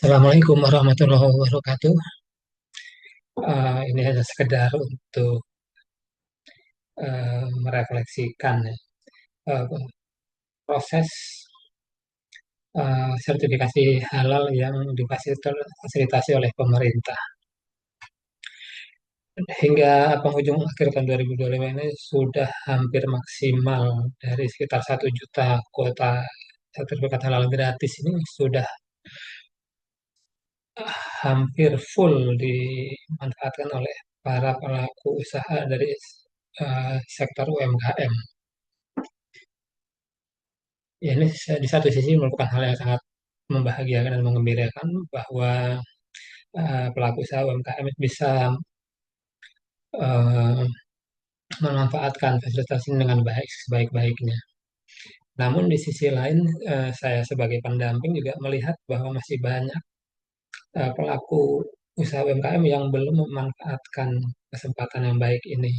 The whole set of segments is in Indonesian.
Assalamualaikum warahmatullahi wabarakatuh. Ini hanya sekedar untuk merefleksikan ya, eh, proses sertifikasi halal yang difasilitasi oleh pemerintah. Hingga penghujung akhir tahun 2025 ini sudah hampir maksimal dari sekitar 1 juta kuota sertifikat halal gratis ini sudah hampir full dimanfaatkan oleh para pelaku usaha dari sektor UMKM. Ya, ini di satu sisi merupakan hal yang sangat membahagiakan dan mengembirakan bahwa pelaku usaha UMKM bisa eh, memanfaatkan fasilitas ini dengan baik sebaik-baiknya. Namun di sisi lain, saya sebagai pendamping juga melihat bahwa masih banyak pelaku usaha UMKM yang belum memanfaatkan kesempatan yang baik ini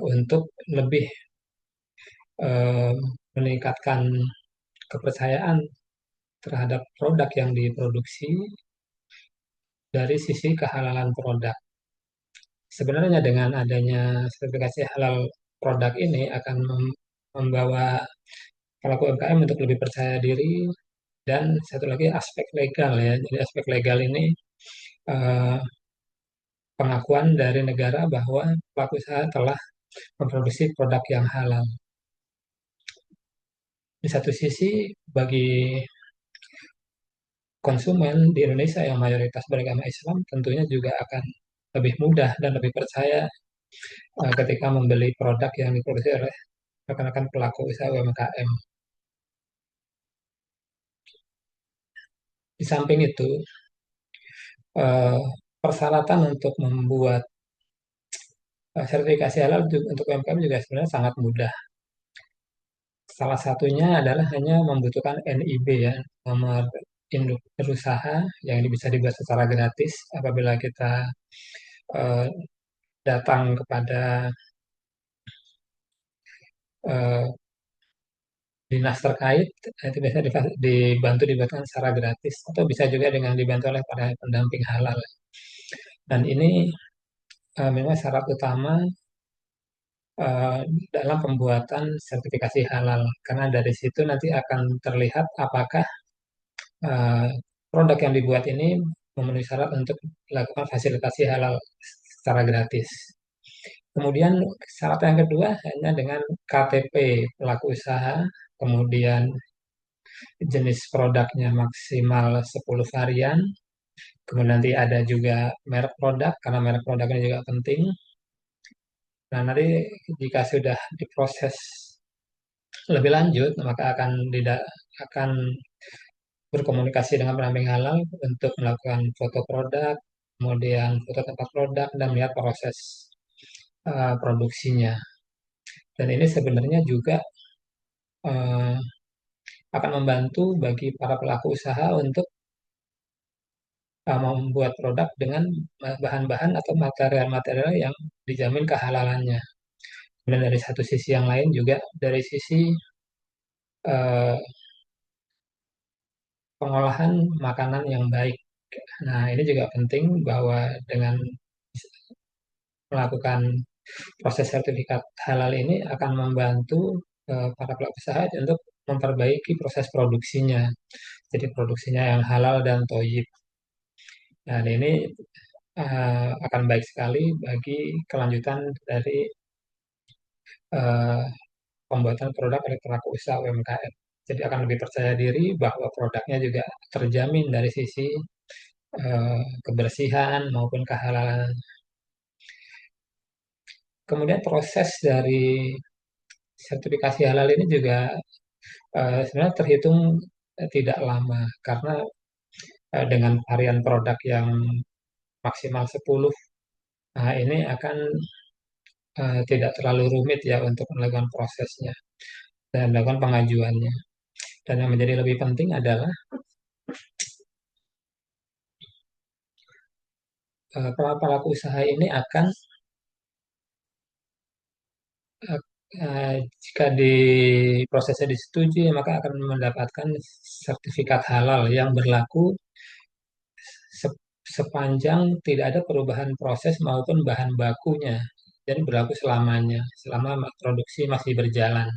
untuk lebih eh, meningkatkan kepercayaan terhadap produk yang diproduksi dari sisi kehalalan produk. Sebenarnya dengan adanya sertifikasi halal produk ini akan membawa pelaku UMKM untuk lebih percaya diri dan satu lagi aspek legal ya. Jadi aspek legal ini eh, pengakuan dari negara bahwa pelaku usaha telah memproduksi produk yang halal. Di satu sisi bagi konsumen di Indonesia yang mayoritas beragama Islam tentunya juga akan lebih mudah dan lebih percaya ketika membeli produk yang diproduksi oleh rekan-rekan pelaku usaha UMKM. Di samping itu, eh, persyaratan untuk membuat sertifikasi halal untuk UMKM juga sebenarnya sangat mudah. Salah satunya adalah hanya membutuhkan NIB ya, nomor induk berusaha yang bisa dibuat secara gratis apabila kita eh, datang kepada eh, dinas terkait, itu bisa dibantu dibuatkan secara gratis atau bisa juga dengan dibantu oleh para pendamping halal. Dan ini memang syarat utama eh, dalam pembuatan sertifikasi halal, karena dari situ nanti akan terlihat apakah eh, produk yang dibuat ini memenuhi syarat untuk dilakukan fasilitasi halal secara gratis. Kemudian syarat yang kedua hanya dengan KTP pelaku usaha, kemudian jenis produknya maksimal 10 varian, kemudian nanti ada juga merek produk, karena merek produknya juga penting. Nah, nanti jika sudah diproses lebih lanjut, maka akan berkomunikasi dengan pendamping halal untuk melakukan foto produk, kemudian foto tempat produk, dan melihat proses produksinya. Dan ini sebenarnya juga uh, akan membantu bagi para pelaku usaha untuk membuat produk dengan bahan-bahan atau material-material yang dijamin kehalalannya. Dan dari satu sisi yang lain juga dari sisi uh, pengolahan makanan yang baik. Nah, ini juga penting bahwa dengan melakukan proses sertifikat halal ini akan membantu para pelaku usaha untuk memperbaiki proses produksinya. Jadi produksinya yang halal dan toyib. Dan ini akan baik sekali bagi kelanjutan dari eh, pembuatan produk oleh pelaku usaha UMKM. Jadi akan lebih percaya diri bahwa produknya juga terjamin dari sisi kebersihan maupun kehalalan. Kemudian proses dari sertifikasi halal ini juga sebenarnya terhitung tidak lama karena dengan varian produk yang maksimal 10, nah ini akan tidak terlalu rumit ya untuk melakukan prosesnya dan melakukan pengajuannya. Dan yang menjadi lebih penting adalah para pelaku usaha ini akan eh, jika di prosesnya disetujui maka akan mendapatkan sertifikat halal yang berlaku sepanjang tidak ada perubahan proses maupun bahan bakunya. Jadi berlaku selamanya, selama produksi masih berjalan.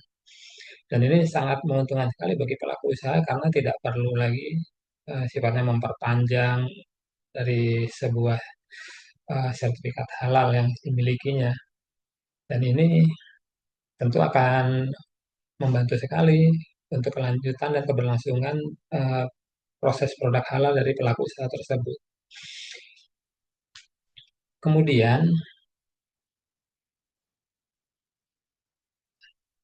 Dan ini sangat menguntungkan sekali bagi pelaku usaha karena tidak perlu lagi sifatnya memperpanjang dari sebuah sertifikat halal yang dimilikinya. Dan ini tentu akan membantu sekali untuk kelanjutan dan keberlangsungan eh, proses produk halal dari pelaku usaha tersebut. Kemudian,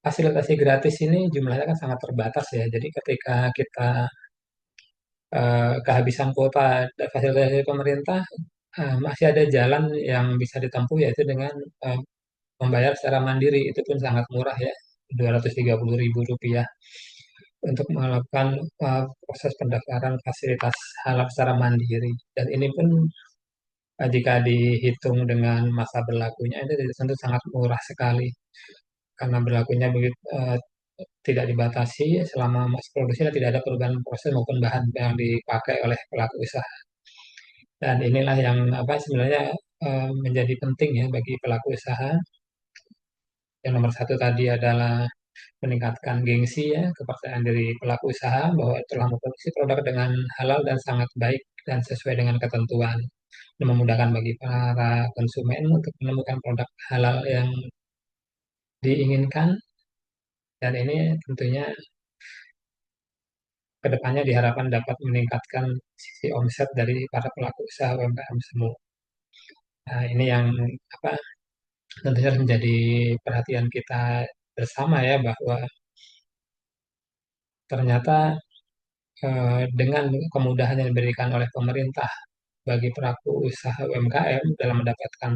fasilitasi gratis ini jumlahnya kan sangat terbatas ya. Jadi ketika kita kehabisan kuota fasilitas dari pemerintah, masih ada jalan yang bisa ditempuh yaitu dengan eh, membayar secara mandiri. Itu pun sangat murah ya, Rp230.000 untuk melakukan proses pendaftaran fasilitas halal secara mandiri. Dan ini pun jika dihitung dengan masa berlakunya itu tentu sangat murah sekali karena berlakunya begitu tidak dibatasi selama masa produksi dan tidak ada perubahan proses maupun bahan yang dipakai oleh pelaku usaha. Dan inilah yang apa sebenarnya menjadi penting ya bagi pelaku usaha. Yang nomor satu tadi adalah meningkatkan gengsi ya, kepercayaan diri pelaku usaha bahwa telah memproduksi produk dengan halal dan sangat baik dan sesuai dengan ketentuan. Dan memudahkan bagi para konsumen untuk menemukan produk halal yang diinginkan dan ini tentunya kedepannya diharapkan dapat meningkatkan sisi omset dari para pelaku usaha UMKM semua. Nah, ini yang apa tentunya harus menjadi perhatian kita bersama ya bahwa ternyata dengan kemudahan yang diberikan oleh pemerintah bagi pelaku usaha UMKM dalam mendapatkan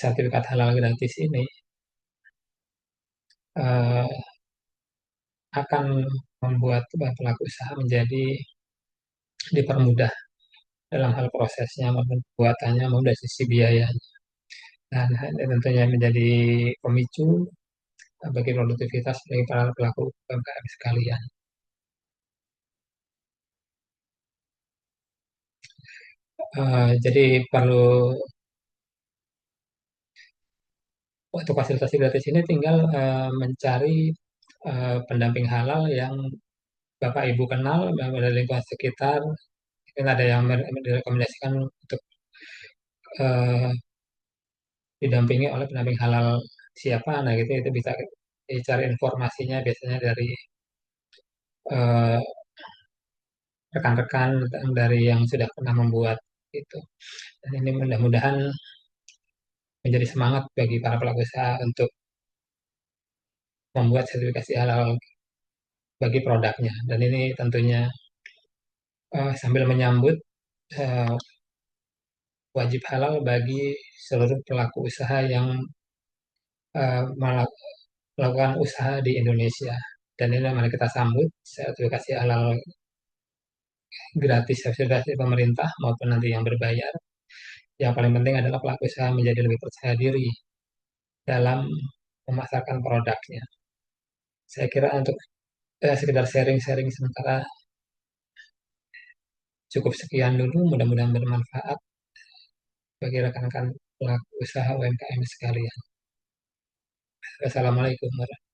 sertifikat halal gratis ini eh, akan membuat pelaku usaha menjadi dipermudah dalam hal prosesnya maupun pembuatannya maupun dari sisi biaya. Dan tentunya menjadi pemicu bagi produktivitas bagi para pelaku UMKM sekalian. Jadi perlu untuk fasilitasi gratis ini tinggal mencari pendamping halal yang Bapak Ibu kenal dari lingkungan sekitar. Mungkin ada yang direkomendasikan untuk eh, didampingi oleh pendamping halal siapa, nah gitu itu bisa dicari informasinya biasanya dari eh, rekan-rekan dari yang sudah pernah membuat itu. Dan ini mudah-mudahan menjadi semangat bagi para pelaku usaha untuk membuat sertifikasi halal bagi produknya. Dan ini tentunya sambil menyambut eh, wajib halal bagi seluruh pelaku usaha yang melakukan usaha di Indonesia. Dan ini mari kita sambut sertifikasi halal gratis sertifikasi pemerintah maupun nanti yang berbayar. Yang paling penting adalah pelaku usaha menjadi lebih percaya diri dalam memasarkan produknya. Saya kira untuk sekedar sharing-sharing sementara cukup sekian dulu. Mudah-mudahan bermanfaat bagi rekan-rekan pelaku usaha UMKM sekalian. Wassalamualaikum warahmatullahi wabarakatuh.